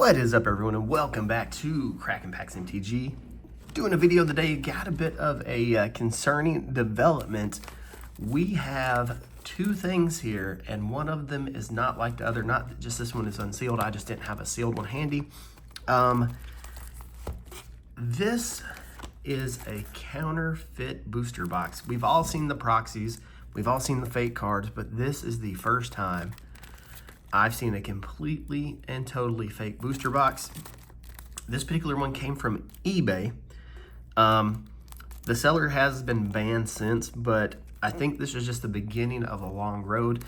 What is up, everyone, and welcome back to Cracking Packs MTG. Doing a video today, got a bit of a concerning development. We have two things here, and one of them is not like the other. Not just this one is unsealed, I just didn't have a sealed one handy. This is a counterfeit booster box. We've all seen the proxies, we've all seen the fake cards, but this is the first time I've seen a completely and totally fake booster box. This particular one came from eBay. The seller has been banned since, but I think this is just the beginning of a long road,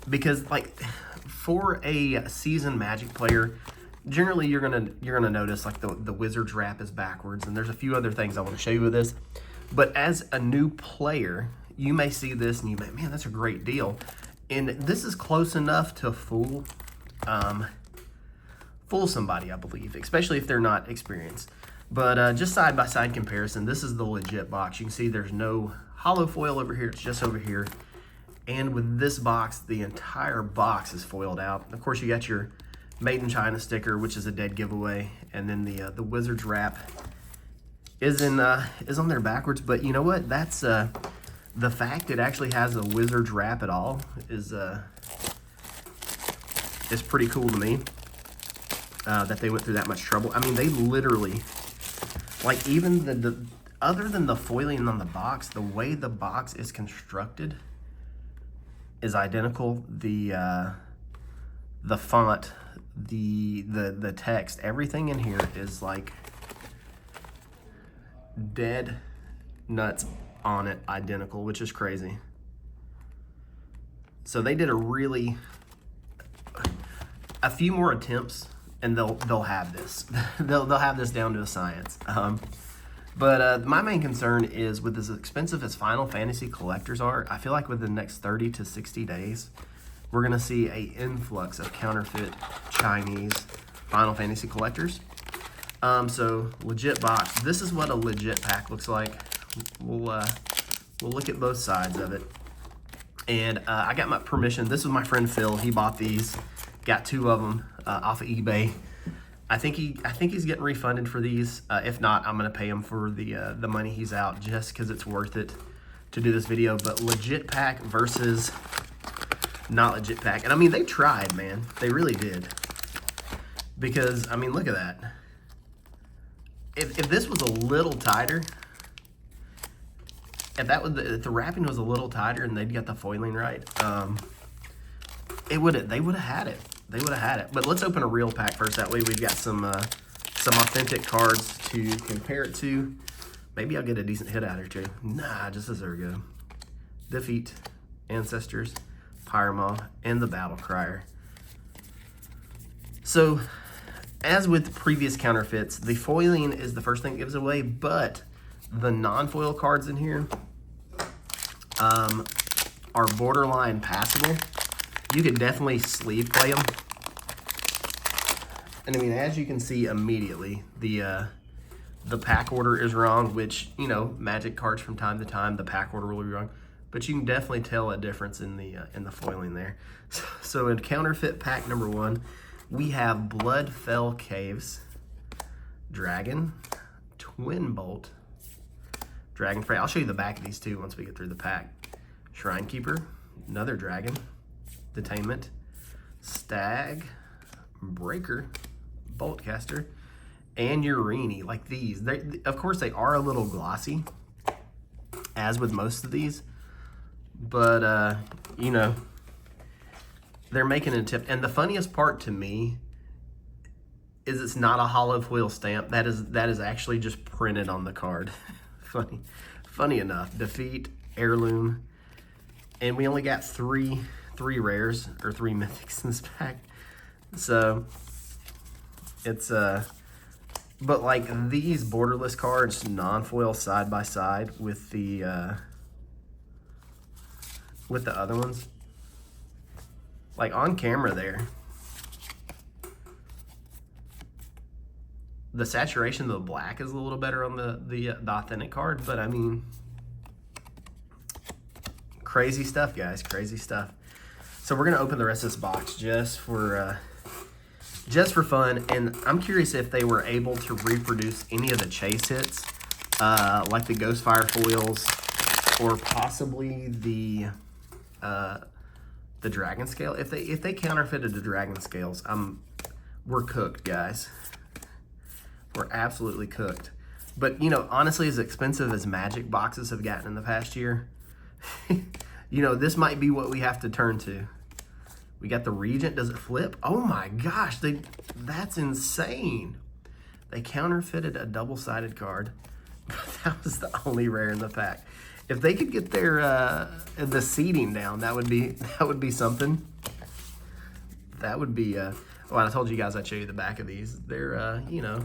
because like for a seasoned Magic player, generally you're gonna notice like the Wizard's wrap is backwards, and there's a few other things I want to show you with this. But as a new player, you may see this and you may, man, that's a great deal. And this is close enough to fool somebody, I believe, especially if they're not experienced. But just side-by-side comparison, this is the legit box. You can see there's no hollow foil over here, it's just over here. And with this box, the entire box is foiled out. Of course, you got your Made in China sticker, which is a dead giveaway. And then the Wizard's wrap is on there backwards. But you know what? That's the fact it actually has a Wizard's wrap at all is pretty cool to me, that they went through that much trouble. I mean, they literally, like, even the other than the foiling on the box, the way the box is constructed is identical. The font, the text, everything in here is like dead nuts on it, identical, which is crazy. So they did a few more attempts, and they'll have this. they'll have this down to a science. But my main concern is, with as expensive as Final Fantasy collectors are, I feel like within the next 30 to 60 days, we're gonna see an influx of counterfeit Chinese Final Fantasy collectors. So legit box. This is what a legit pack looks like. We'll look at both sides of it. And I got my permission. This was my friend Phil. He bought these, got two of them off of eBay. I think he's getting refunded for these. If not, I'm gonna pay him for the money he's out, just because it's worth it to do this video. But legit pack versus not legit pack. And I mean, they tried, man. They really did. Because I mean, look at that. If this was a little tighter, if the wrapping was a little tighter and they'd got the foiling right, they would have had it. They would have had it. But let's open a real pack first. That way we've got some authentic cards to compare it to. Maybe I'll get a decent hit out of here too. Nah, just as there we go. Defeat, Ancestors, Pyromaw, and the Battle Crier. So, as with previous counterfeits, the foiling is the first thing it gives away, but the non-foil cards in here are borderline passable. You could definitely sleeve play them. And I mean, as you can see immediately, the pack order is wrong, which, you know, Magic cards from time to time, the pack order will be wrong. But you can definitely tell a difference in the foiling there. So in counterfeit pack number 1, we have Bloodfell Caves, Dragon, Twin Bolt, Dragon Frey. I'll show you the back of these too once we get through the pack. Shrine Keeper, another Dragon, Detainment, Stag, Breaker, Boltcaster, and Urini. Like these, of course they are a little glossy, as with most of these, but you know, they're making an attempt. And the funniest part to me is it's not a hollow foil stamp. That is actually just printed on the card. Funny enough. Defeat, Heirloom, and we only got three rares or 3 mythics in this pack. So it's but like these borderless cards, non-foil side by side with the other ones, like on camera there, the saturation of the black is a little better on the authentic card, but I mean, crazy stuff, guys, crazy stuff. So we're gonna open the rest of this box just for just for fun. And I'm curious if they were able to reproduce any of the chase hits, like the Ghostfire foils, or possibly the Dragon Scale. If they counterfeited the Dragon Scales, we're cooked, guys. We're absolutely cooked. But, you know, honestly, as expensive as Magic boxes have gotten in the past year, you know, this might be what we have to turn to. We got the Regent. Does it flip? Oh my gosh, that's insane. They counterfeited a double-sided card, but that was the only rare in the pack. If they could get their the seeding down, that would be something. That would be well, I told you guys I'd show you the back of these. They're you know,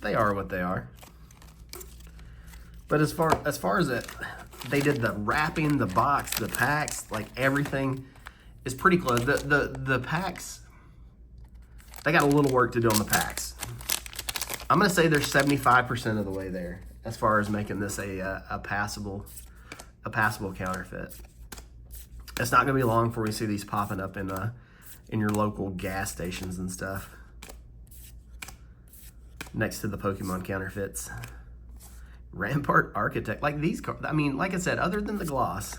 they are what they are. But as far as it, they did the wrapping, the box, the packs, like everything is pretty close. The packs, they got a little work to do on the packs. I'm gonna say they're 75% of the way there as far as making this a passable counterfeit. It's not gonna be long before we see these popping up in your local gas stations and stuff, next to the Pokemon counterfeits. Rampart Architect, like these cards. I mean, like I said, other than the gloss,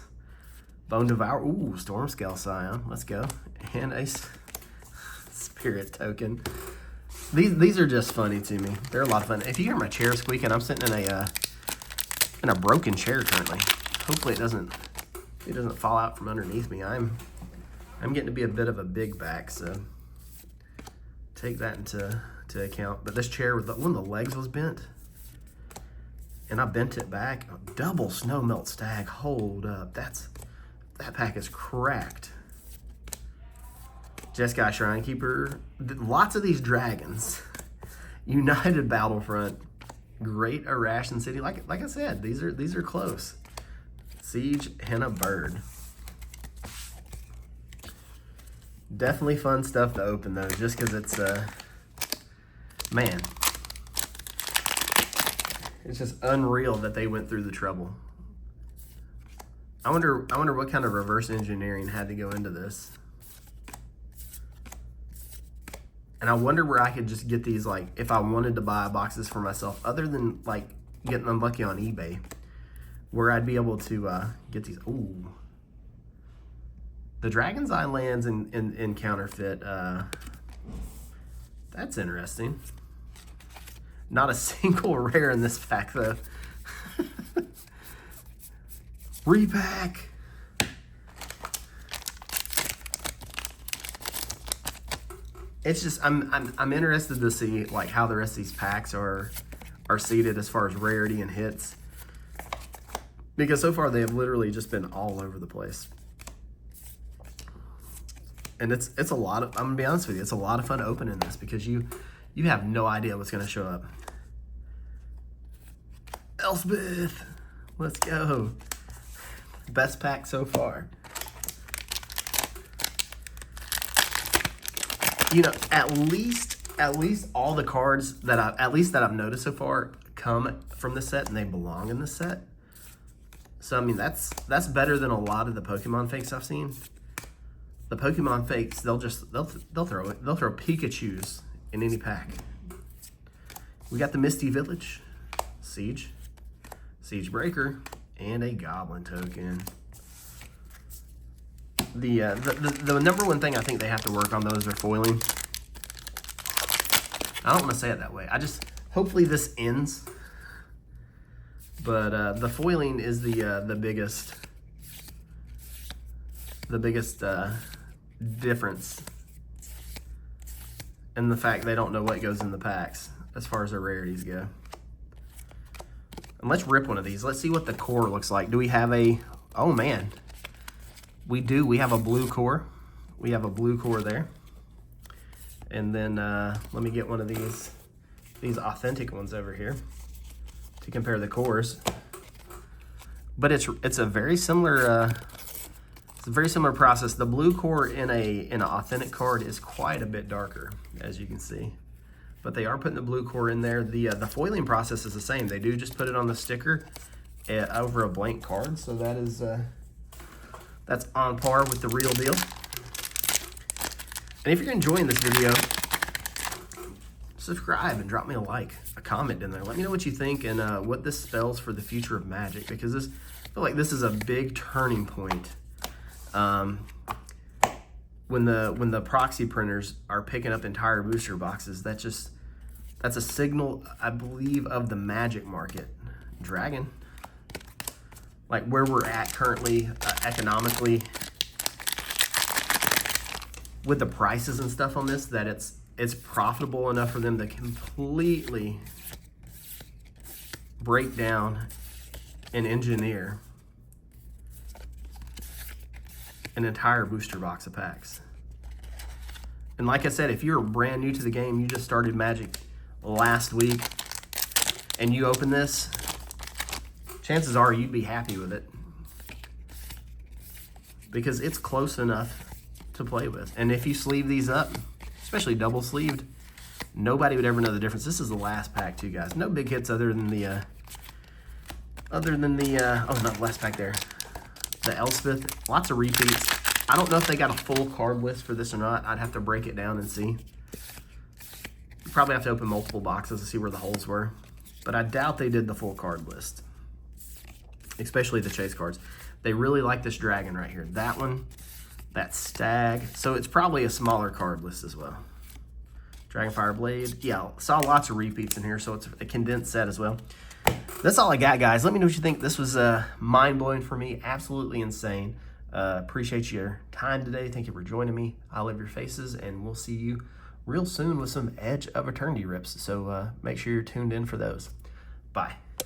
Bone Devour, ooh, Stormscale Scion, let's go, and a Spirit Token. These are just funny to me. They're a lot of fun. If you hear my chair squeaking, I'm sitting in a broken chair currently. Hopefully it doesn't fall out from underneath me. I'm getting to be a bit of a big back, so take that into account. But this chair, one of the legs was bent, and I bent it back. Double Snow Melt Stag. Hold up, that pack is cracked. Jeskai Shrine Keeper. Lots of these dragons. United Battlefront. Great Irration City. Like I said, these are close. Siege and a Bird. Definitely fun stuff to open though, just because it's man, it's just unreal that they went through the trouble. I wonder what kind of reverse engineering had to go into this. And I wonder where I could just get these, like, if I wanted to buy boxes for myself, other than, like, getting unlucky on eBay, where I'd be able to get these. Ooh. The Dragon's Eye lands in Counterfeit. That's interesting. Not a single rare in this pack, though. Repack. It's just I'm interested to see like how the rest of these packs are seeded as far as rarity and hits, because so far they have literally just been all over the place. And it's a lot of, I'm gonna be honest with you, it's a lot of fun opening this because you have no idea what's gonna show up. Elspeth, let's go. Best pack so far. You know, at least all the cards that I've noticed so far come from the set and they belong in the set. So I mean that's better than a lot of the Pokemon fakes I've seen. The Pokemon fakes, they'll throw Pikachus in any pack. We got the Misty Village, Siege Breaker, and a Goblin token. The number one thing I think they have to work on, though, is their foiling. I don't want to say it that way. Hopefully this ends. But the foiling is the biggest difference in the fact they don't know what goes in the packs as far as their rarities go. And let's rip one of these. Let's see what the core looks like. Do we have a... Oh, man. We do. We have a blue core. We have a blue core there. And then let me get one of these authentic ones over here to compare the cores. But it's a very similar process. The blue core in an authentic card is quite a bit darker, as you can see. But they are putting the blue core in there. The foiling process is the same. They do just put it on the sticker over a blank card. So that's on par with the real deal. And if you're enjoying this video, subscribe and drop me a comment in there. Let me know what you think and what this spells for the future of Magic, because I feel like this is a big turning point. When the proxy printers are picking up entire booster boxes, that's a signal, I believe, of the Magic market. Dragon, like where we're at currently economically with the prices and stuff on this, that it's profitable enough for them to completely break down and engineer an entire booster box of packs. And like I said, if you're brand new to the game, you just started Magic last week, and you open this, chances are you'd be happy with it, because it's close enough to play with. And if you sleeve these up, especially double sleeved, nobody would ever know the difference. This is the last pack too, guys. No big hits other than the oh, not the last pack there. The Elspeth, lots of repeats. I don't know if they got a full card list for this or not. I'd have to break it down and see. You probably have to open multiple boxes to see where the holes were, but I doubt they did the full card list, especially the chase cards. They really like this dragon right here. That one, that stag. So it's probably a smaller card list as well. Dragonfire Blade. Yeah, saw lots of repeats in here, so it's a condensed set as well. That's all I got, guys. Let me know what you think. This was mind-blowing for me. Absolutely insane. Appreciate your time today. Thank you for joining me. I love your faces, and we'll see you real soon with some Edge of Eternity rips. So make sure you're tuned in for those. Bye.